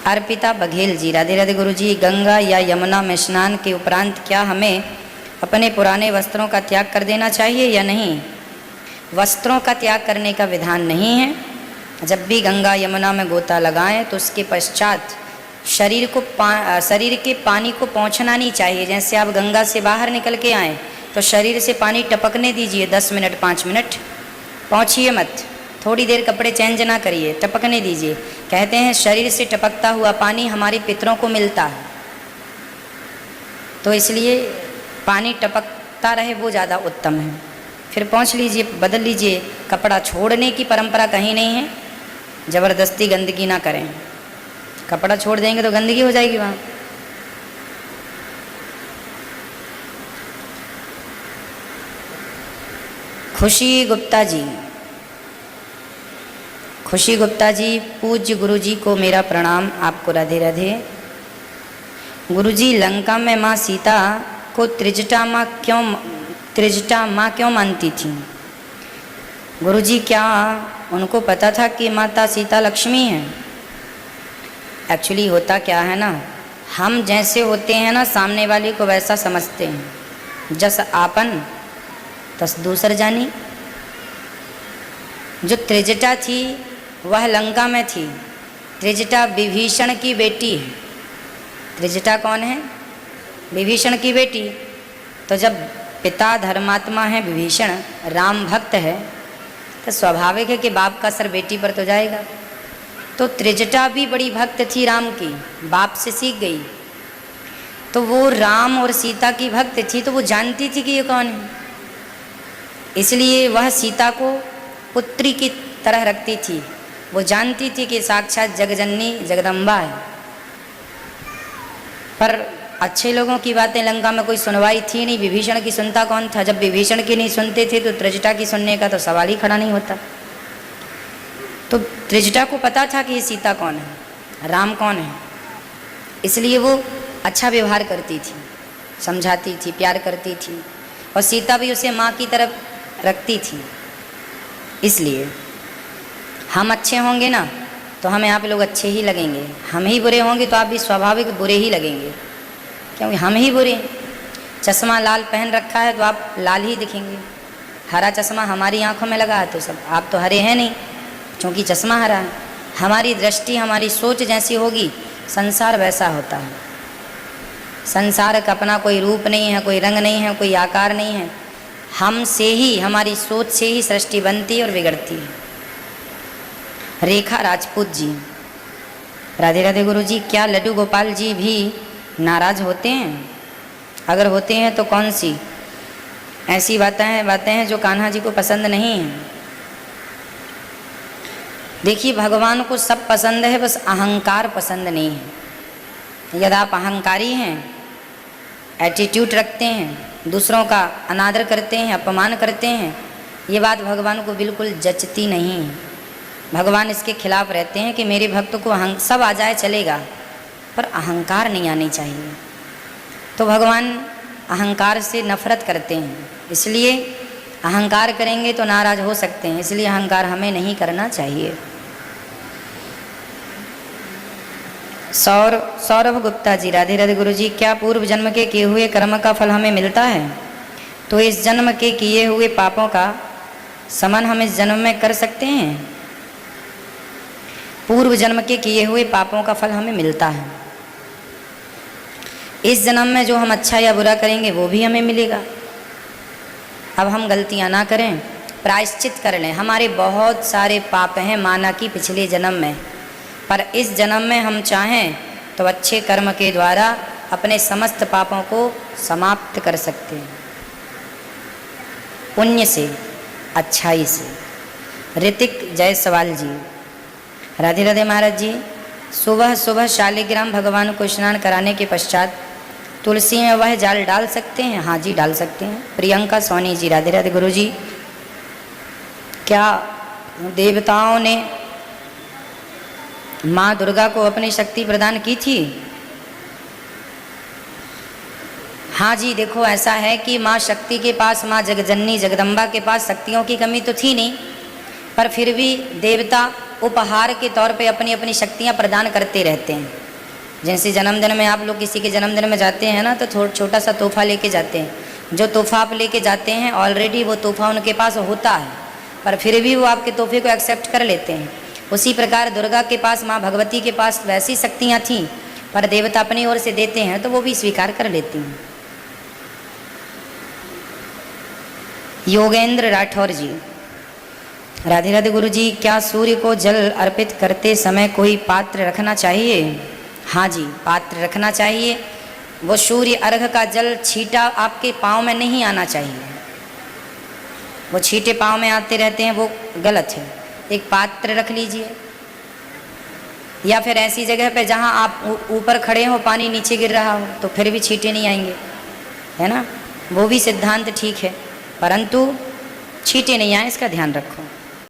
अर्पिता बघेल जी, राधे राधे गुरु जी। गंगा या यमुना में स्नान के उपरांत क्या हमें अपने पुराने वस्त्रों का त्याग कर देना चाहिए या नहीं? वस्त्रों का त्याग करने का विधान नहीं है। जब भी गंगा यमुना में गोता लगाएं तो उसके पश्चात शरीर के पानी को पहुंचना नहीं चाहिए। जैसे आप गंगा से बाहर निकल के आएँ तो शरीर से पानी टपकने दीजिए, 10 मिनट 5 मिनट, पहुँचिए मत, थोड़ी देर कपड़े चेंज ना करिए, टपकने दीजिए। कहते हैं शरीर से टपकता हुआ पानी हमारे पितरों को मिलता है, तो इसलिए पानी टपकता रहे वो ज़्यादा उत्तम है। फिर पहुँच लीजिए, बदल लीजिए। कपड़ा छोड़ने की परंपरा कहीं नहीं है, ज़बरदस्ती गंदगी ना करें। कपड़ा छोड़ देंगे तो गंदगी हो जाएगी वहाँ। खुशी गुप्ता जी, खुशी गुप्ता जी, पूज्य गुरु जी को मेरा प्रणाम। आपको राधे राधे। गुरु जी, लंका में माँ सीता को त्रिजटा माँ क्यों मानती थी? गुरु जी, क्या उनको पता था कि माता सीता लक्ष्मी है? एक्चुअली होता क्या है ना, हम जैसे होते हैं ना, सामने वाले को वैसा समझते हैं। जस आपन तस दूसर जानी। जो त्रिजटा थी वह लंका में थी। त्रिजटा विभीषण की बेटी है। त्रिजटा कौन है? विभीषण की बेटी। तो जब पिता धर्मात्मा है विभीषण, राम भक्त है, तो स्वाभाविक है कि बाप का असर बेटी पर तो जाएगा। तो त्रिजटा भी बड़ी भक्त थी राम की, बाप से सीख गई। तो वो राम और सीता की भक्त थी, तो वो जानती थी कि ये कौन है, इसलिए वह सीता को पुत्री की तरह रखती थी। वो जानती थी कि साक्षात जगजननी जगदम्बा है। पर अच्छे लोगों की बातें लंका में कोई सुनवाई थी नहीं। विभीषण की सुनता कौन था? जब विभीषण की नहीं सुनते थे तो त्रिजटा की सुनने का तो सवाल ही खड़ा नहीं होता। तो त्रिजटा को पता था कि ये सीता कौन है, राम कौन है, इसलिए वो अच्छा व्यवहार करती थी, समझाती थी, प्यार करती थी, और सीता भी उसे माँ की तरफ रखती थी। इसलिए हम अच्छे होंगे ना तो हमें आप लोग अच्छे ही लगेंगे, हम ही बुरे होंगे तो आप भी स्वाभाविक बुरे ही लगेंगे, क्योंकि हम ही बुरे। चश्मा लाल पहन रखा है तो आप लाल ही दिखेंगे। हरा चश्मा हमारी आंखों में लगा है तो सब आप तो हरे हैं नहीं, क्योंकि चश्मा हरा है। हमारी दृष्टि, हमारी सोच जैसी होगी, संसार वैसा होता है। संसार का अपना कोई रूप नहीं है, कोई रंग नहीं है, कोई आकार नहीं है। हमसे ही, हमारी सोच से ही सृष्टि बनती और बिगड़ती है। रेखा राजपूत जी, राधे राधे गुरु जी। क्या लड्डू गोपाल जी भी नाराज होते हैं? अगर होते हैं तो कौन सी ऐसी बातें हैं जो कान्हा जी को पसंद नहीं है? देखिए, भगवान को सब पसंद है, बस अहंकार पसंद नहीं है। यदि आप अहंकारी हैं, एटीट्यूड रखते हैं, दूसरों का अनादर करते हैं, अपमान करते हैं, ये बात भगवान को बिल्कुल जचती नहीं है। भगवान इसके खिलाफ रहते हैं कि मेरे भक्त को सब आ जाए चलेगा, पर अहंकार नहीं आनी चाहिए। तो भगवान अहंकार से नफरत करते हैं, इसलिए अहंकार करेंगे तो नाराज हो सकते हैं, इसलिए अहंकार हमें नहीं करना चाहिए। सौरभ गुप्ता जी, राधे राधे गुरु जी। क्या पूर्व जन्म के किए हुए कर्म का फल हमें मिलता है? तो इस जन्म के किए हुए पापों का समन हम इस जन्म में कर सकते हैं। पूर्व जन्म के किए हुए पापों का फल हमें मिलता है। इस जन्म में जो हम अच्छा या बुरा करेंगे वो भी हमें मिलेगा। अब हम गलतियां ना करें, प्रायश्चित कर लें। हमारे बहुत सारे पाप हैं माना कि पिछले जन्म में, पर इस जन्म में हम चाहें तो अच्छे कर्म के द्वारा अपने समस्त पापों को समाप्त कर सकते हैं, पुण्य से, अच्छाई से। ऋतिक जायसवाल जी, राधे राधे महाराज जी। सुबह सुबह शालिग्राम भगवान को स्नान कराने के पश्चात तुलसी में वह जाल डाल सकते हैं? हाँ जी, डाल सकते हैं। प्रियंका सोनी जी, राधे राधे गुरु जी। क्या देवताओं ने माँ दुर्गा को अपनी शक्ति प्रदान की थी? हाँ जी, देखो ऐसा है कि माँ शक्ति के पास, माँ जगजननी जगदम्बा के पास शक्तियों की कमी तो थी नहीं, पर फिर भी देवता उपहार के तौर पे अपनी अपनी शक्तियाँ प्रदान करते रहते हैं। जैसे जन्मदिन में आप लोग किसी के जन्मदिन में जाते हैं ना, तो छोटा सा तोहफा लेके जाते हैं। जो तोहफा आप लेके जाते हैं ऑलरेडी वो तोहफा उनके पास होता है, पर फिर भी वो आपके तोहफे को एक्सेप्ट कर लेते हैं। उसी प्रकार दुर्गा के पास, माँ भगवती के पास वैसी शक्तियाँ थीं, पर देवता अपनी ओर से देते हैं तो वो भी स्वीकार कर लेती हैं। योगेंद्र राठौर जी, राधे राधे गुरु जी, क्या सूर्य को जल अर्पित करते समय कोई पात्र रखना चाहिए? हाँ जी, पात्र रखना चाहिए। वो सूर्य अर्घ का जल छींटा आपके पाँव में नहीं आना चाहिए। वो छींटे पाँव में आते रहते हैं, वो गलत है। एक पात्र रख लीजिए, या फिर ऐसी जगह पे जहाँ आप ऊपर खड़े हो, पानी नीचे गिर रहा हो, तो फिर भी छींटे नहीं आएंगे, है ना। वो भी सिद्धांत ठीक है, परंतु छींटे नहीं आए इसका ध्यान रखो।